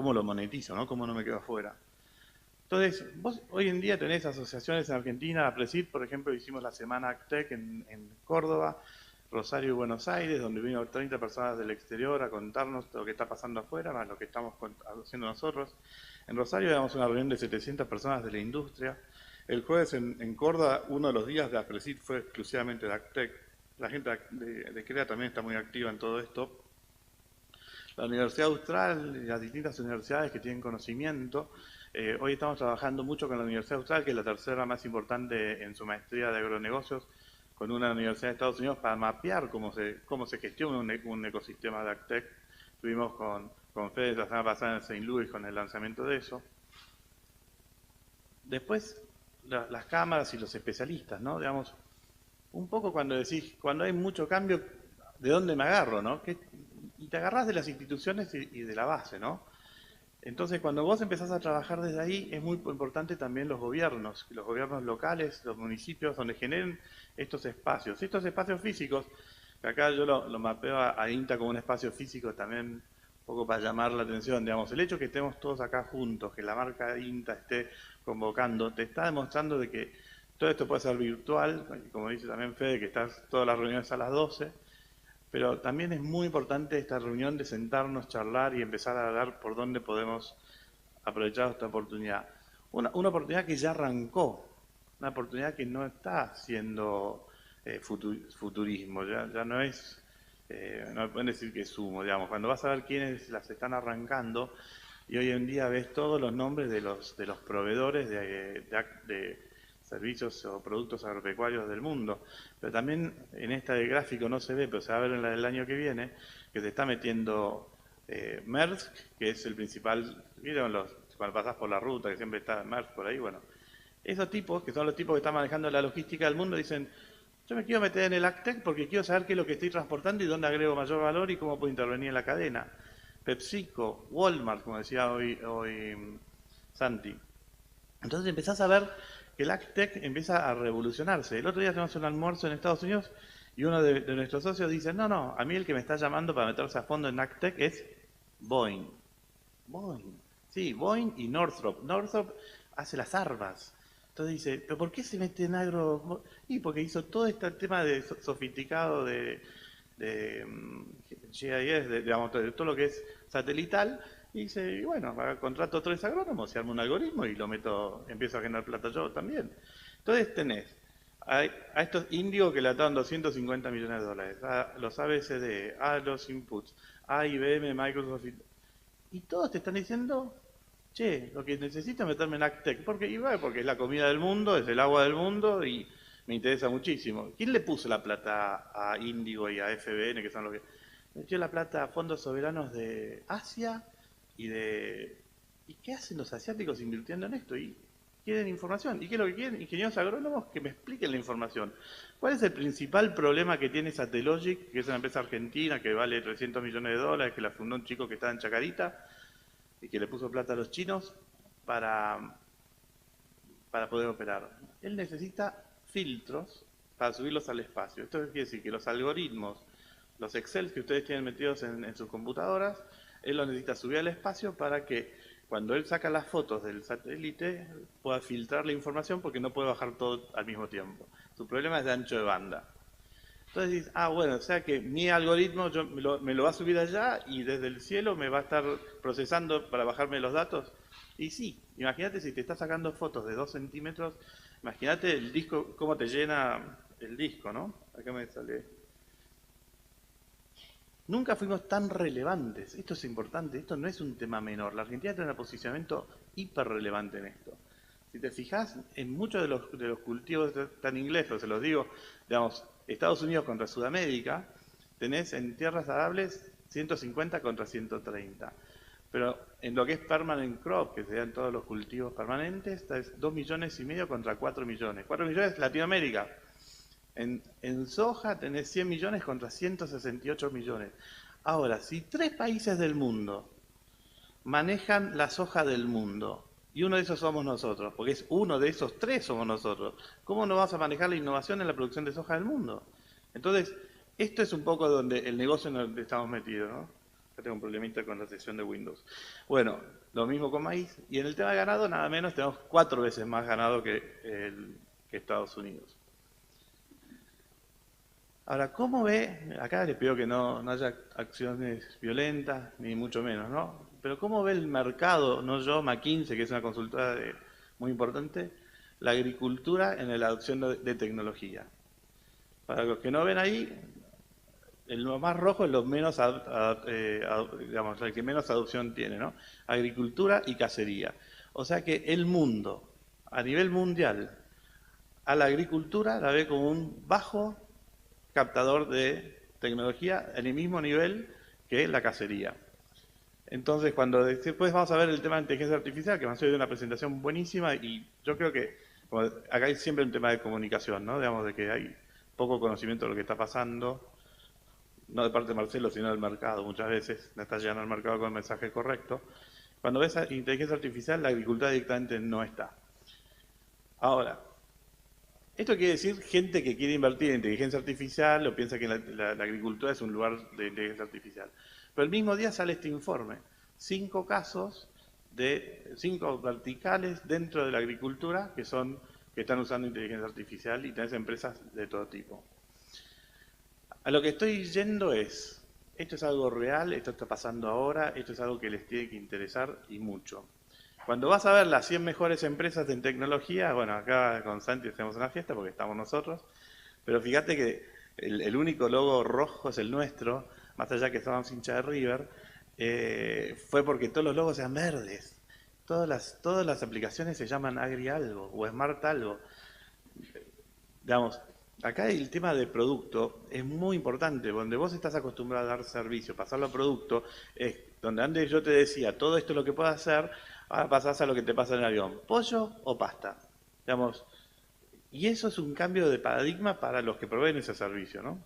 cómo lo monetizo, ¿no? Cómo no me quedo afuera. Entonces, vos hoy en día tenés asociaciones en Argentina, APRESID, por ejemplo, hicimos la semana ACTEC en Córdoba, Rosario y Buenos Aires, donde vino 30 personas del exterior a contarnos lo que está pasando afuera, más lo que estamos haciendo nosotros. En Rosario damos una reunión de 700 personas de la industria. El jueves en Córdoba, uno de los días de APRESID fue exclusivamente de ACTEC. La gente de CREA también está muy activa en todo esto. La Universidad Austral y las distintas universidades que tienen conocimiento. Hoy estamos trabajando mucho con la Universidad Austral, que es la tercera más importante en su maestría de agronegocios, con una universidad de Estados Unidos para mapear cómo se gestiona un ecosistema de AgTech. Estuvimos con Fede la semana pasada en St. Louis con el lanzamiento de eso. Después, las cámaras y los especialistas, ¿no? Digamos, un poco cuando decís, cuando hay mucho cambio, ¿de dónde me agarro, no? Y te agarrás de las instituciones y de la base, ¿no? Entonces, cuando vos empezás a trabajar desde ahí, es muy importante también los gobiernos locales, los municipios, donde generen estos espacios físicos, que acá yo lo mapeo a INTA como un espacio físico también, un poco para llamar la atención, digamos, el hecho que estemos todos acá juntos, que la marca INTA esté convocando, te está demostrando de que todo esto puede ser virtual, como dice también Fede, que estás todas las reuniones a las 12, pero también es muy importante esta reunión de sentarnos, charlar y empezar a hablar por dónde podemos aprovechar esta oportunidad. Una oportunidad que ya arrancó, una oportunidad que no está siendo futurismo, ya no es, no me pueden decir que es humo, digamos. Cuando vas a ver quiénes las están arrancando, y hoy en día ves todos los nombres de los proveedores de servicios o productos agropecuarios del mundo. Pero también en esta de gráfico no se ve, pero se va a ver en la del año que viene, que se está metiendo Maersk, que es el principal, ¿vieron cuando pasás por la ruta, que siempre está Maersk por ahí? Bueno, esos tipos, que son los tipos que están manejando la logística del mundo, dicen, yo me quiero meter en el AgTech porque quiero saber qué es lo que estoy transportando y dónde agrego mayor valor y cómo puedo intervenir en la cadena. PepsiCo, Walmart, como decía hoy Santi. Entonces empezás a ver que el AgTech empieza a revolucionarse. El otro día tenemos un almuerzo en Estados Unidos y uno de nuestros socios dice, no, a mí el que me está llamando para meterse a fondo en AgTech es Boeing. Boeing. Sí, Boeing y Northrop. Northrop hace las armas. Entonces dice, ¿pero por qué se mete en agro? Y porque hizo todo este tema de sofisticado de GIS, digamos, de todo lo que es satelital, y dice, y bueno, contrato 3 agrónomos, se arma un algoritmo y lo meto, empiezo a generar plata yo también. Entonces tenés a estos indios que le ataban 250 millones de dólares, a los ABCD, a los inputs, a IBM, Microsoft, y todos te están diciendo, che, lo que necesito es meterme en AgTech, porque es la comida del mundo, es el agua del mundo y me interesa muchísimo. ¿Quién le puso la plata a Índigo y a FBN, que son los que metió la plata a fondos soberanos de Asia y de... ¿Y qué hacen los asiáticos invirtiendo en esto? Y quieren información. ¿Y qué es lo que quieren? Ingenieros agrónomos que me expliquen la información. ¿Cuál es el principal problema que tiene Satellogic, que es una empresa argentina que vale 300 millones de dólares, que la fundó un chico que está en Chacarita y que le puso plata a los chinos para, para poder operar? Él necesita filtros para subirlos al espacio. Esto quiere decir que los algoritmos, los Excel que ustedes tienen metidos en sus computadoras, él los necesita subir al espacio para que cuando él saca las fotos del satélite pueda filtrar la información porque no puede bajar todo al mismo tiempo. Su problema es de ancho de banda. Entonces dices, bueno, o sea que mi algoritmo me lo va a subir allá y desde el cielo me va a estar procesando para bajarme los datos. Y sí, imagínate si te está sacando fotos de 2 centímetros, imagínate el disco, cómo te llena el disco, ¿no? Acá me sale. Nunca fuimos tan relevantes. Esto es importante, esto no es un tema menor. La Argentina tiene un posicionamiento hiper relevante en esto. Si te fijas, en muchos de los cultivos, están en inglés, pero se los digo, digamos, Estados Unidos contra Sudamérica, tenés en tierras arables 150 contra 130. Pero en lo que es permanent crop, que serían todos los cultivos permanentes, es 2,5 millones contra 4 millones. 4 millones Latinoamérica. En soja tenés 100 millones contra 168 millones. Ahora, si 3 países del mundo manejan la soja del mundo, y uno de esos somos nosotros, porque es uno de esos 3 somos nosotros, ¿cómo no vas a manejar la innovación en la producción de soja del mundo? Entonces, esto es un poco donde el negocio en el que estamos metidos, ¿no? Acá tengo un problemita con la sección de Windows. Bueno, lo mismo con maíz. Y en el tema de ganado, nada menos, tenemos 4 veces más ganado que Estados Unidos. Ahora, ¿cómo ve? Acá les pido que no haya acciones violentas, ni mucho menos, ¿no? Pero ¿cómo ve el mercado, no yo, McKinsey, que es una consultora muy importante, la agricultura en la adopción de tecnología? Para los que no ven ahí, lo más rojo es lo menos, digamos, el que menos adopción tiene, ¿no? Agricultura y cacería. O sea que el mundo, a nivel mundial, a la agricultura la ve como un bajo captador de tecnología en el mismo nivel que la cacería. Entonces, cuando después vamos a ver el tema de inteligencia artificial, que me ha sido una presentación buenísima, y yo creo que acá hay siempre un tema de comunicación, ¿no? Digamos, de que hay poco conocimiento de lo que está pasando, no de parte de Marcelo, sino del mercado muchas veces, no está llegando al mercado con el mensaje correcto. Cuando ves a inteligencia artificial, la agricultura directamente no está. Ahora, esto quiere decir gente que quiere invertir en inteligencia artificial o piensa que la agricultura es un lugar de inteligencia artificial. Pero el mismo día sale este informe, 5 casos de 5 verticales dentro de la agricultura que están usando inteligencia artificial y tenés empresas de todo tipo. A lo que estoy yendo es, esto es algo real, esto está pasando ahora, esto es algo que les tiene que interesar y mucho. Cuando vas a ver las 100 mejores empresas en tecnología, bueno, acá con Santi hacemos una fiesta porque estamos nosotros, pero fíjate que el único logo rojo es el nuestro, más allá que estábamos hincha de River, fue porque todos los logos eran verdes. Todas las aplicaciones se llaman Agri algo o Smart algo. Digamos, acá el tema de producto es muy importante. Donde vos estás acostumbrado a dar servicio, pasarlo a producto, es donde antes yo te decía, todo esto es lo que puedo hacer, ahora pasás a lo que te pasa en el avión, pollo o pasta. Digamos, y eso es un cambio de paradigma para los que proveen ese servicio, ¿no?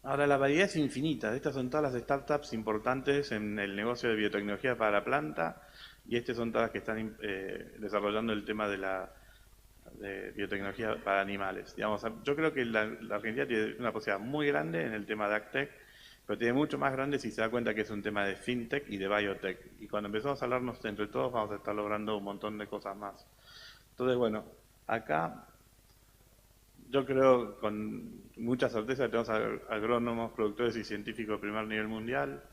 Ahora, la variedad es infinita. Estas son todas las startups importantes en el negocio de biotecnología para la planta y estas son todas las que están desarrollando el tema de biotecnología para animales. Digamos, yo creo que la Argentina tiene una posibilidad muy grande en el tema de AgTech, pero tiene mucho más grande si se da cuenta que es un tema de FinTech y de Biotech. Y cuando empezamos a hablarnos entre todos vamos a estar logrando un montón de cosas más. Entonces, bueno, acá yo creo con mucha certeza que tenemos agrónomos, productores y científicos de primer nivel mundial.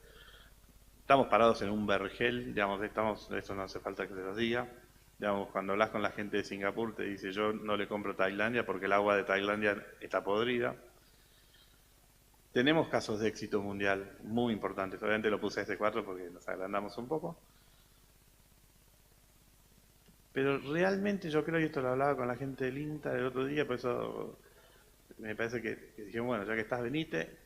Estamos parados en un vergel, digamos, eso no hace falta que se los diga. Digamos, cuando hablas con la gente de Singapur te dice yo no le compro Tailandia porque el agua de Tailandia está podrida. Tenemos casos de éxito mundial muy importantes. Obviamente lo puse a S4 porque nos agrandamos un poco. Pero realmente yo creo, y esto lo hablaba con la gente del INTA el otro día, por eso me parece que dijimos, bueno, ya que estás, venite.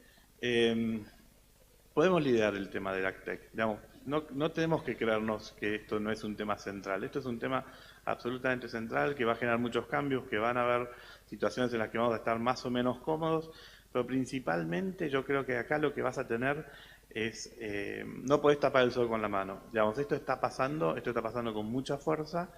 Podemos liderar el tema del AgTech. Digamos, no tenemos que creernos que esto no es un tema central. Esto es un tema absolutamente central que va a generar muchos cambios, que van a haber situaciones en las que vamos a estar más o menos cómodos, pero principalmente yo creo que acá lo que vas a tener es, no podés tapar el sol con la mano. Digamos, esto está pasando con mucha fuerza.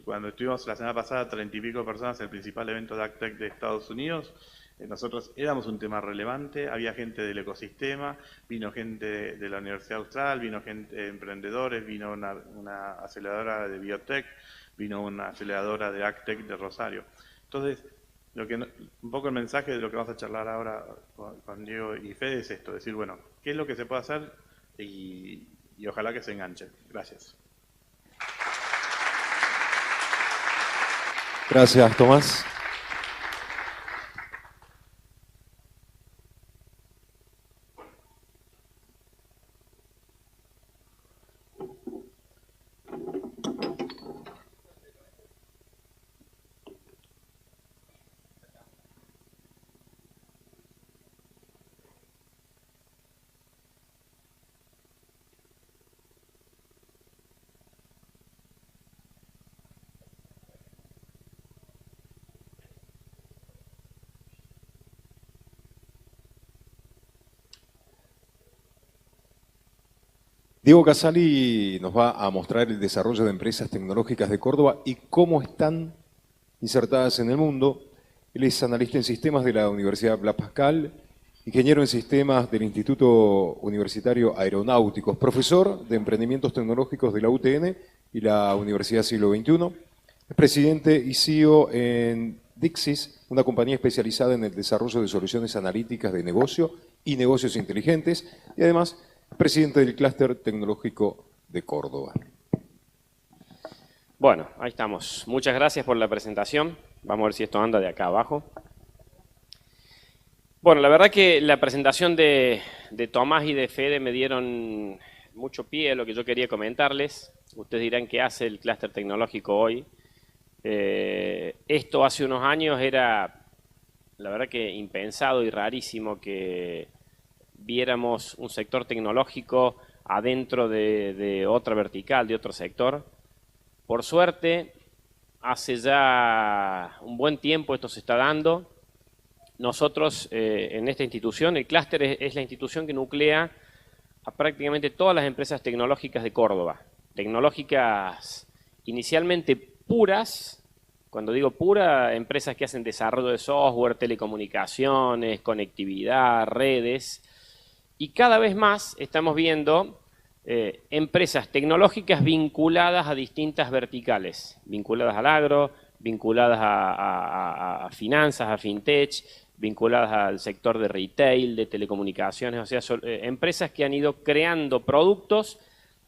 Cuando estuvimos la semana pasada 30 y pico personas en el principal evento de AgTech de Estados Unidos, nosotros éramos un tema relevante, había gente del ecosistema, vino gente de la Universidad Austral, vino gente emprendedores, vino una aceleradora de biotech, vino una aceleradora de AgTech de Rosario. Entonces, un poco el mensaje de lo que vamos a charlar ahora con Diego y Fede es esto, decir, bueno, ¿qué es lo que se puede hacer? Y ojalá que se enganchen. Gracias. Gracias, Tomás. Diego Casali nos va a mostrar el desarrollo de empresas tecnológicas de Córdoba y cómo están insertadas en el mundo. Él es analista en sistemas de la Universidad Blas Pascal ingeniero en sistemas del Instituto Universitario Aeronáuticos, profesor de emprendimientos tecnológicos de la UTN y la Universidad Siglo XXI. Es presidente y CEO en Dixis, una compañía especializada en el desarrollo de soluciones analíticas de negocio y negocios inteligentes, y además presidente del Clúster Tecnológico de Córdoba. Bueno, ahí estamos. Muchas gracias por la presentación. Vamos a ver si esto anda de acá abajo. Bueno, la verdad que la presentación de Tomás y de Fede me dieron mucho pie a lo que yo quería comentarles. Ustedes dirán qué hace el clúster tecnológico hoy. Esto hace unos años era, la verdad que impensado y rarísimo que viéramos un sector tecnológico adentro de otra vertical, de otro sector. Por suerte, hace ya un buen tiempo esto se está dando. Nosotros en esta institución, el clúster es la institución que nuclea a prácticamente todas las empresas tecnológicas de Córdoba. Tecnológicas inicialmente puras, cuando digo pura, empresas que hacen desarrollo de software, telecomunicaciones, conectividad, redes. Y cada vez más estamos viendo empresas tecnológicas vinculadas a distintas verticales, vinculadas al agro, vinculadas a finanzas, a fintech, vinculadas al sector de retail, de telecomunicaciones, o sea, son empresas que han ido creando productos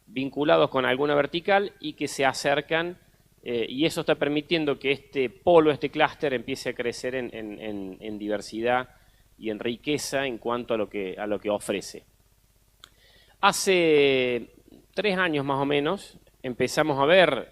vinculados con alguna vertical y que se acercan, y eso está permitiendo que este polo, este clúster empiece a crecer en diversidad y en riqueza en cuanto a lo que ofrece. Hace 3 años más o menos empezamos a ver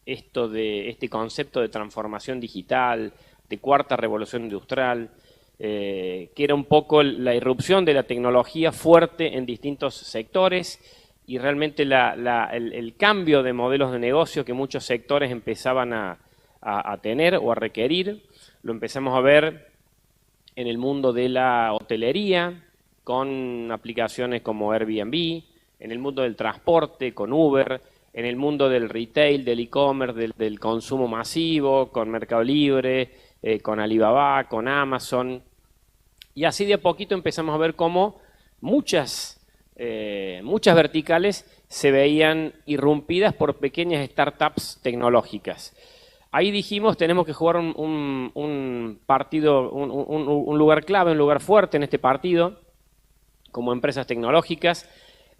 este concepto de transformación digital, de cuarta revolución industrial, que era un poco la irrupción de la tecnología fuerte en distintos sectores y realmente el cambio de modelos de negocio que muchos sectores empezaban a tener o a requerir. Lo empezamos a ver en el mundo de la hotelería, con aplicaciones como Airbnb, en el mundo del transporte, con Uber, en el mundo del retail, del e-commerce, del consumo masivo, con Mercado Libre, con Alibaba, con Amazon. Y así de a poquito empezamos a ver cómo muchas verticales se veían irrumpidas por pequeñas startups tecnológicas. Ahí dijimos, tenemos que jugar un partido, un lugar clave, un lugar fuerte en este partido, como empresas tecnológicas,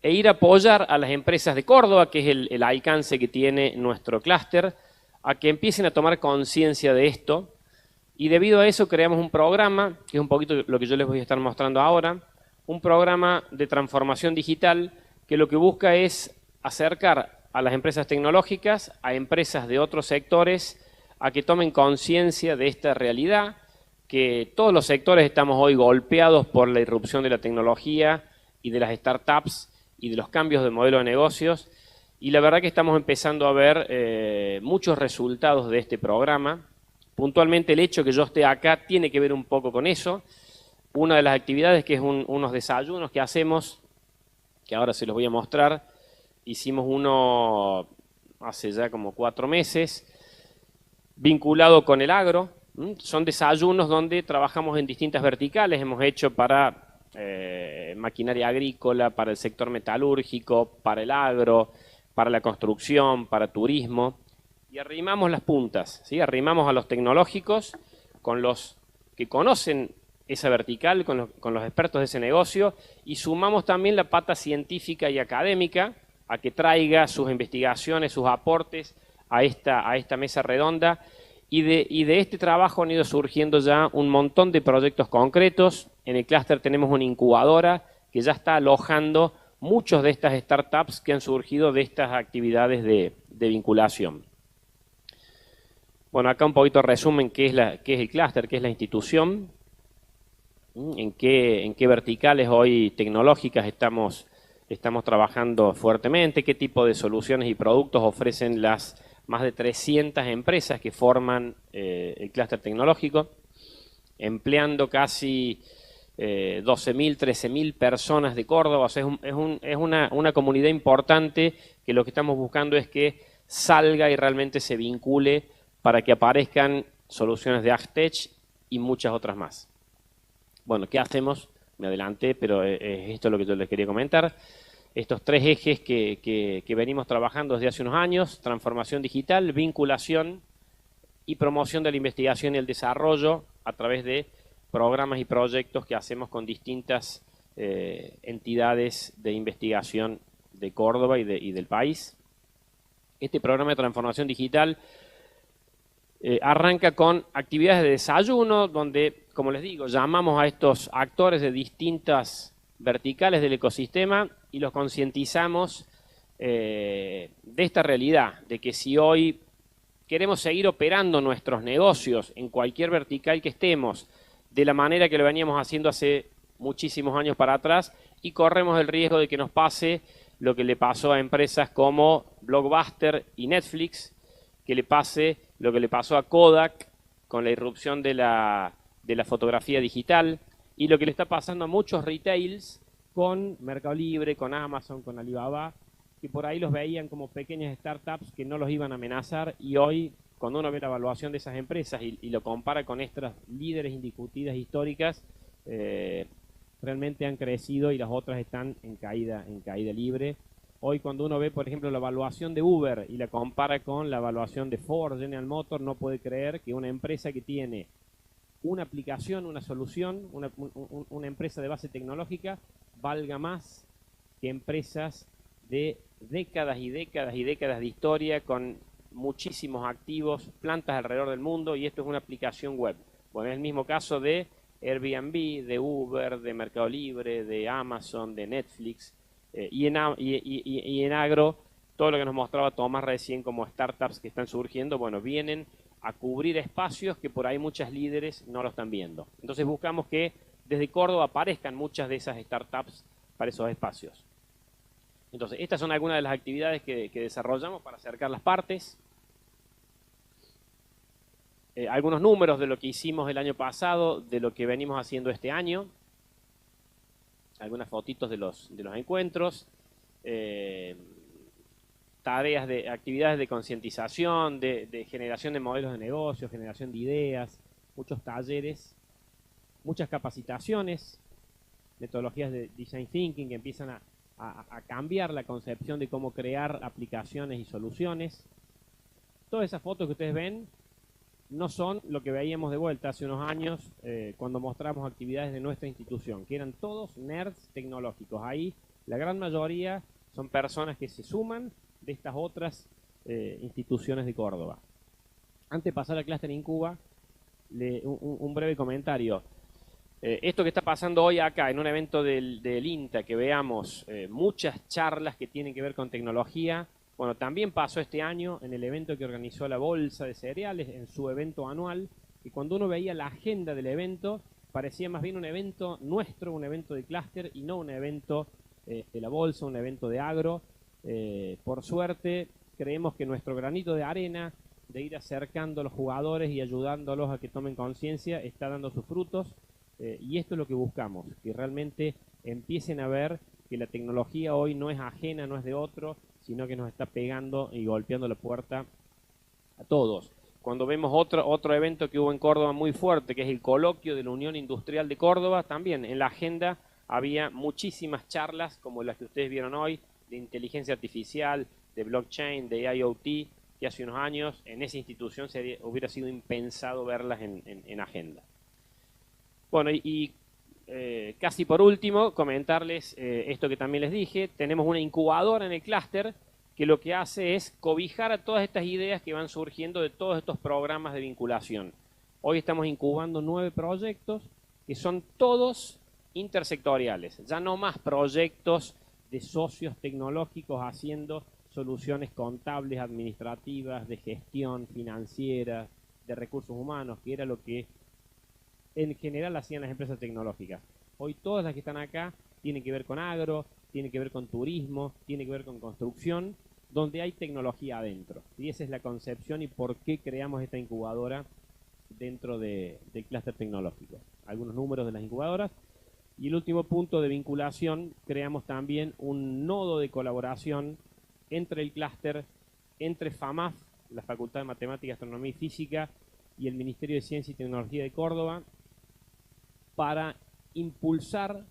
e ir a apoyar a las empresas de Córdoba, que es el alcance que tiene nuestro clúster, a que empiecen a tomar conciencia de esto. Y debido a eso creamos un programa, que es un poquito lo que yo les voy a estar mostrando ahora, un programa de transformación digital que lo que busca es acercar a las empresas tecnológicas, a empresas de otros sectores, a que tomen conciencia de esta realidad, que todos los sectores estamos hoy golpeados por la irrupción de la tecnología y de las startups y de los cambios de modelo de negocios, y la verdad que estamos empezando a ver muchos resultados de este programa. Puntualmente el hecho que yo esté acá tiene que ver un poco con eso. Una de las actividades que es unos desayunos que hacemos, que ahora se los voy a mostrar, hicimos uno hace ya como 4 meses, vinculado con el agro. Son desayunos donde trabajamos en distintas verticales, hemos hecho para maquinaria agrícola, para el sector metalúrgico, para el agro, para la construcción, para turismo, y arrimamos las puntas, ¿sí? Arrimamos a los tecnológicos con los que conocen esa vertical, con los expertos de ese negocio, y sumamos también la pata científica y académica a que traiga sus investigaciones, sus aportes a esta mesa redonda. Y de este trabajo han ido surgiendo ya un montón de proyectos concretos. En el clúster tenemos una incubadora que ya está alojando muchos de estas startups que han surgido de estas actividades de vinculación. Bueno, acá un poquito resumen qué es el clúster, qué es la institución, en qué verticales hoy tecnológicas estamos trabajando fuertemente, qué tipo de soluciones y productos ofrecen las más de 300 empresas que forman el clúster tecnológico, empleando casi 12.000, 13.000 personas de Córdoba. O sea, es una comunidad importante que lo que estamos buscando es que salga y realmente se vincule para que aparezcan soluciones de AgTech y muchas otras más. Bueno, ¿qué hacemos? me adelanté, pero esto es lo que yo les quería comentar. Estos 3 ejes que venimos trabajando desde hace unos años: transformación digital, vinculación y promoción de la investigación y el desarrollo a través de programas y proyectos que hacemos con distintas entidades de investigación de Córdoba y del país. Este programa de transformación digital arranca con actividades de desayuno, donde, como les digo, llamamos a estos actores de distintas verticales del ecosistema y los concientizamos de esta realidad, de que si hoy queremos seguir operando nuestros negocios en cualquier vertical que estemos, de la manera que lo veníamos haciendo hace muchísimos años para atrás, y corremos el riesgo de que nos pase lo que le pasó a empresas como Blockbuster y Netflix, que le pase lo que le pasó a Kodak con la irrupción de la fotografía digital, y lo que le está pasando a muchos retails con Mercado Libre, con Amazon, con Alibaba, que por ahí los veían como pequeñas startups que no los iban a amenazar, y hoy, cuando uno ve la evaluación de esas empresas y lo compara con estas líderes indiscutidas históricas, realmente han crecido y las otras están en caída libre. Hoy, cuando uno ve, por ejemplo, la evaluación de Uber y la compara con la evaluación de Ford, General Motors, no puede creer que una empresa que tiene una aplicación, una solución, una empresa de base tecnológica, valga más que empresas de décadas y décadas y décadas de historia, con muchísimos activos, plantas alrededor del mundo, y esto es una aplicación web. Bueno, es el mismo caso de Airbnb, de Uber, de Mercado Libre, de Amazon, de Netflix, y en agro, todo lo que nos mostraba Tomás recién como startups que están surgiendo, bueno, vienen a cubrir espacios que por ahí muchas líderes no lo están viendo. Entonces buscamos que desde Córdoba aparezcan muchas de esas startups para esos espacios. Entonces, estas son algunas de las actividades que desarrollamos para acercar las partes. Algunos números de lo que hicimos el año pasado, de lo que venimos haciendo este año. Algunas fotitos de los encuentros. Actividades de concientización, de generación de modelos de negocio, generación de ideas, muchos talleres, muchas capacitaciones, metodologías de design thinking que empiezan a cambiar la concepción de cómo crear aplicaciones y soluciones. Todas esas fotos que ustedes ven no son lo que veíamos de vuelta hace unos años cuando mostramos actividades de nuestra institución, que eran todos nerds tecnológicos. Ahí la gran mayoría son personas que se suman de estas otras instituciones de Córdoba. Antes de pasar al clúster Incuba, un breve comentario. Esto que está pasando hoy acá en un evento del INTA, que veamos muchas charlas que tienen que ver con tecnología, bueno, también pasó este año en el evento que organizó la Bolsa de Cereales, en su evento anual, y cuando uno veía la agenda del evento, parecía más bien un evento nuestro, un evento de clúster, y no un evento de la Bolsa, un evento de agro. Por suerte, creemos que nuestro granito de arena de ir acercando a los jugadores y ayudándolos a que tomen conciencia está dando sus frutos, y esto es lo que buscamos, que realmente empiecen a ver que la tecnología hoy no es ajena, no es de otro, sino que nos está pegando y golpeando la puerta a todos. Cuando vemos otro evento que hubo en Córdoba muy fuerte, que es el coloquio de la Unión Industrial de Córdoba, también en la agenda había muchísimas charlas como las que ustedes vieron hoy, de inteligencia artificial, de blockchain, de IoT, que hace unos años en esa institución hubiera sido impensado verlas en agenda. Bueno, casi por último, comentarles esto que también les dije. Tenemos una incubadora en el clúster que lo que hace es cobijar a todas estas ideas que van surgiendo de todos estos programas de vinculación. Hoy estamos incubando 9 proyectos que son todos intersectoriales, ya no más proyectos de socios tecnológicos haciendo soluciones contables, administrativas, de gestión financiera, de recursos humanos, que era lo que en general hacían las empresas tecnológicas. Hoy todas las que están acá tienen que ver con agro, tienen que ver con turismo, tienen que ver con construcción, donde hay tecnología adentro. Y esa es la concepción y por qué creamos esta incubadora dentro del clúster tecnológico. Algunos números de las incubadoras. Y el último punto de vinculación, creamos también un nodo de colaboración entre el clúster, entre FAMAF, la Facultad de Matemática, Astronomía y Física, y el Ministerio de Ciencia y Tecnología de Córdoba, para impulsar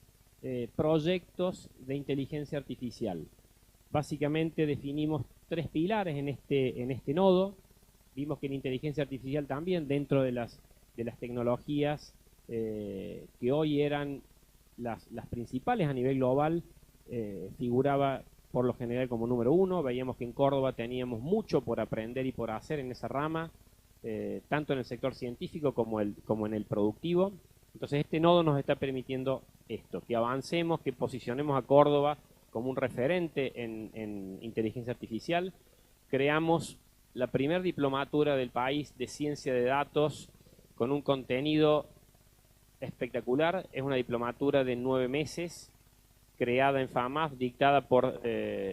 proyectos de inteligencia artificial. Básicamente definimos 3 pilares en este nodo. Vimos que la inteligencia artificial también, dentro de las tecnologías que hoy eran las principales a nivel global, figuraba por lo general como número 1. Veíamos que en Córdoba teníamos mucho por aprender y por hacer en esa rama, tanto en el sector científico como en el productivo. Entonces este nodo nos está permitiendo esto, que avancemos, que posicionemos a Córdoba como un referente en inteligencia artificial. Creamos la primera diplomatura del país de ciencia de datos con un contenido espectacular. Es una diplomatura de 9 meses, creada en FAMAF, dictada por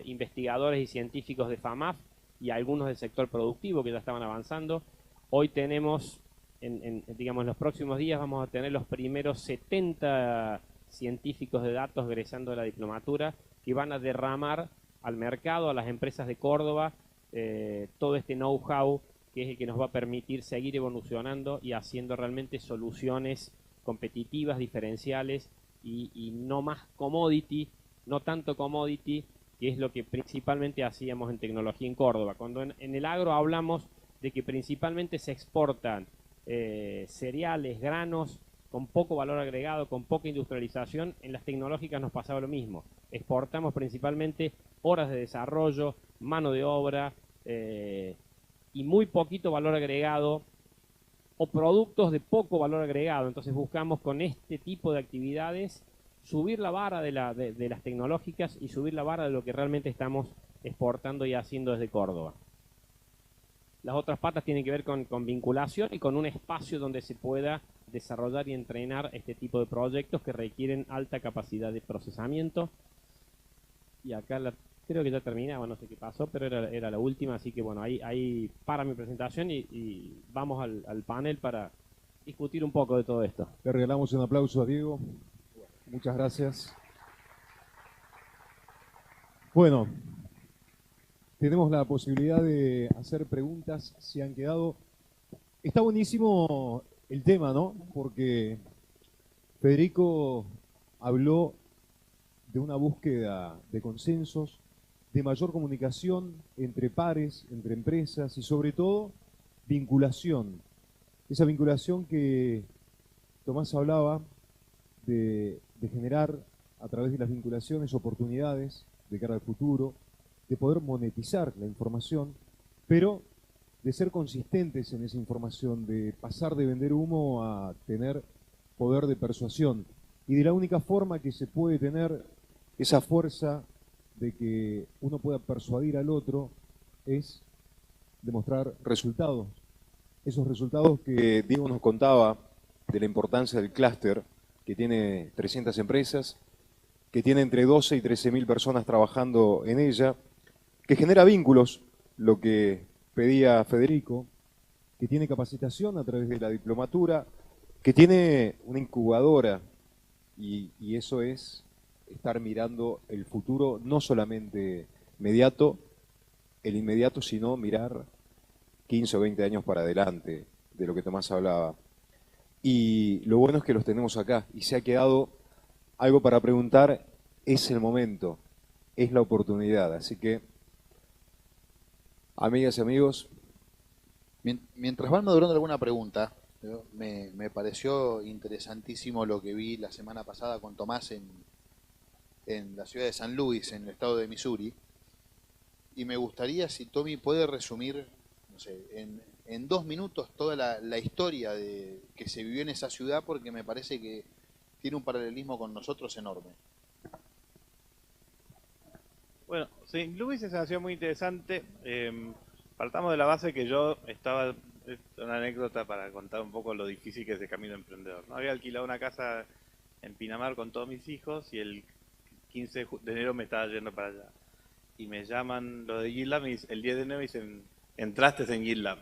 investigadores y científicos de FAMAF y algunos del sector productivo que ya estaban avanzando. Hoy tenemos, digamos, en los próximos días vamos a tener los primeros 70 científicos de datos egresando de la diplomatura, que van a derramar al mercado, a las empresas de Córdoba, todo este know-how que es el que nos va a permitir seguir evolucionando y haciendo realmente soluciones competitivas, diferenciales y no más commodity, no tanto commodity, que es lo que principalmente hacíamos en tecnología en Córdoba. Cuando en el agro hablamos de que principalmente se exportan cereales, granos, con poco valor agregado, con poca industrialización, en las tecnológicas nos pasaba lo mismo. Exportamos principalmente horas de desarrollo, mano de obra y muy poquito valor agregado o productos de poco valor agregado. Entonces buscamos con este tipo de actividades subir la vara de las tecnológicas y subir la vara de lo que realmente estamos exportando y haciendo desde Córdoba. Las otras patas tienen que ver con vinculación y con un espacio donde se pueda desarrollar y entrenar este tipo de proyectos que requieren alta capacidad de procesamiento. Y acá creo que ya terminaba, no sé qué pasó, pero era la última, así que bueno, ahí para mi presentación y vamos al panel para discutir un poco de todo esto. Le regalamos un aplauso a Diego. Muchas gracias. Bueno, tenemos la posibilidad de hacer preguntas si han quedado. Está buenísimo el tema, ¿no? Porque Federico habló de una búsqueda de consensos, de mayor comunicación entre pares, entre empresas y sobre todo vinculación. Esa vinculación que Tomás hablaba de generar a través de las vinculaciones oportunidades de cara al futuro, de poder monetizar la información, pero de ser consistentes en esa información, de pasar de vender humo a tener poder de persuasión. Y de la única forma que se puede tener esa fuerza de que uno pueda persuadir al otro es demostrar resultados. Esos resultados que Diego nos contaba de la importancia del clúster, que tiene 300 empresas, que tiene entre 12 y 13.000 personas trabajando en ella, que genera vínculos, lo que pedía Federico, que tiene capacitación a través de la diplomatura, que tiene una incubadora, y eso es estar mirando el futuro, no solamente el inmediato, sino mirar 15 o 20 años para adelante, de lo que Tomás hablaba. Y lo bueno es que los tenemos acá, y se ha quedado algo para preguntar, es el momento, es la oportunidad, así que, amigas y amigos. Mientras van madurando alguna pregunta, me pareció interesantísimo lo que vi la semana pasada con Tomás en la ciudad de San Luis, en el estado de Missouri, y me gustaría si Tommy puede resumir, no sé, en 2 minutos toda la historia que se vivió en esa ciudad, porque me parece que tiene un paralelismo con nosotros enorme. Bueno, St. Louis es una ciudad muy interesante. Partamos de la base que yo estaba, es una anécdota para contar un poco lo difícil que es el camino emprendedor, ¿no? Había alquilado una casa en Pinamar con todos mis hijos y el 15 de enero me estaba yendo para allá. Y me llaman los de GitLab y el 10 de enero me dicen, entraste en GitLab.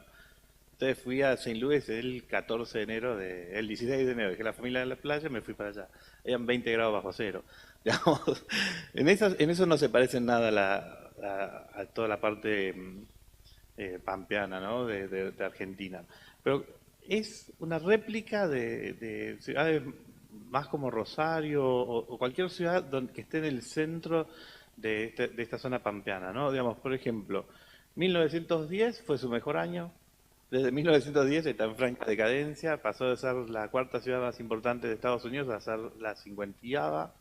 Entonces fui a St. Louis el 14 de enero, el 16 de enero, dejé la familia en la playa y me fui para allá. Eran 20 grados bajo cero. Digamos, en eso no se parece nada a toda la parte pampeana, ¿no? de Argentina. Pero es una réplica de ciudades más como Rosario o cualquier ciudad que esté en el centro de esta zona pampeana, ¿no? Digamos, por ejemplo, 1910 fue su mejor año. Desde 1910 está en franca decadencia, pasó de ser la cuarta ciudad más importante de Estados Unidos a ser la 50ª.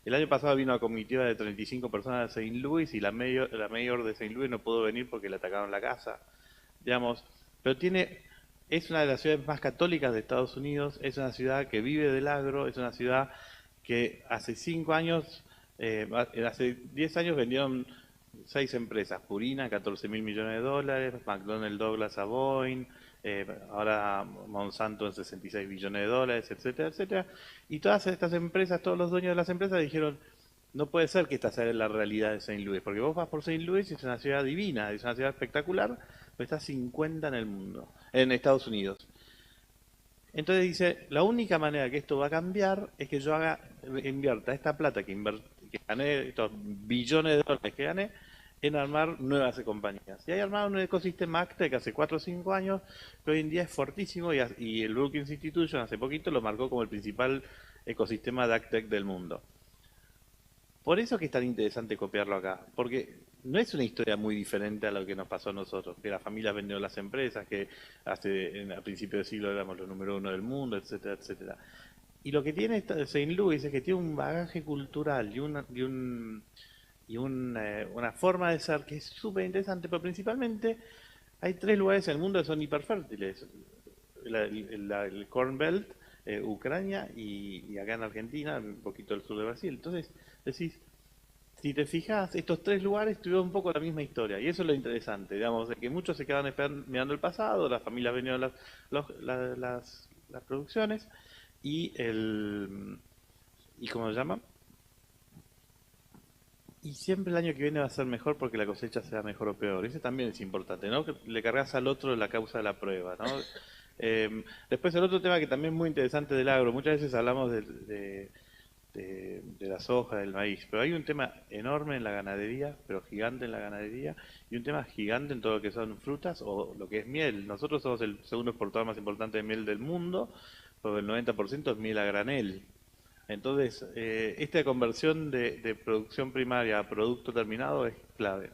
El año pasado vino una comitiva de 35 personas de Saint Louis y la mayor de Saint Louis no pudo venir porque le atacaron la casa, digamos. Pero es una de las ciudades más católicas de Estados Unidos, es una ciudad que vive del agro, es una ciudad que hace 5 años, hace 10 años vendieron 6 empresas, Purina, 14.000 millones de dólares, McDonnell Douglas a Boeing, ahora Monsanto en 66 billones de dólares, etcétera, etcétera. Y todas estas empresas, todos los dueños de las empresas dijeron, no puede ser que esta sea la realidad de Saint Louis, porque vos vas por Saint Louis y es una ciudad divina, es una ciudad espectacular, pero está 50 en el mundo, en Estados Unidos. Entonces dice, la única manera que esto va a cambiar es que yo invierta esta plata que gané, estos billones de dólares que gané, en armar nuevas compañías. Y hay armado un ecosistema Actec hace 4 o 5 años, que hoy en día es fortísimo, y el Brookings Institution hace poquito lo marcó como el principal ecosistema de Actec del mundo. Por eso que es tan interesante copiarlo acá, porque no es una historia muy diferente a lo que nos pasó a nosotros, que las familias vendieron las empresas, que a principios del siglo éramos los número 1 del mundo, etcétera, etcétera. Y lo que tiene Saint Louis es que tiene un bagaje cultural y una forma de ser que es súper interesante, pero principalmente hay 3 lugares en el mundo que son hiperfértiles. El Corn Belt, Ucrania y acá en Argentina, un poquito del sur de Brasil. Entonces decís, si te fijas, estos 3 lugares tuvieron un poco la misma historia, y eso es lo interesante, digamos, de que muchos se quedaban mirando el pasado, las familias venían las producciones, y ¿cómo se llama? Y siempre el año que viene va a ser mejor porque la cosecha sea mejor o peor. Ese también es importante, ¿no? Que le cargas al otro la causa de la prueba, ¿no? Después el otro tema que también es muy interesante del agro, muchas veces hablamos de la soja, del maíz, pero hay un tema enorme en la ganadería, pero gigante en la ganadería, y un tema gigante en todo lo que son frutas o lo que es miel. Nosotros somos el segundo exportador más importante de miel del mundo, porque el 90% es miel a granel. Entonces, esta conversión de producción primaria a producto terminado es clave.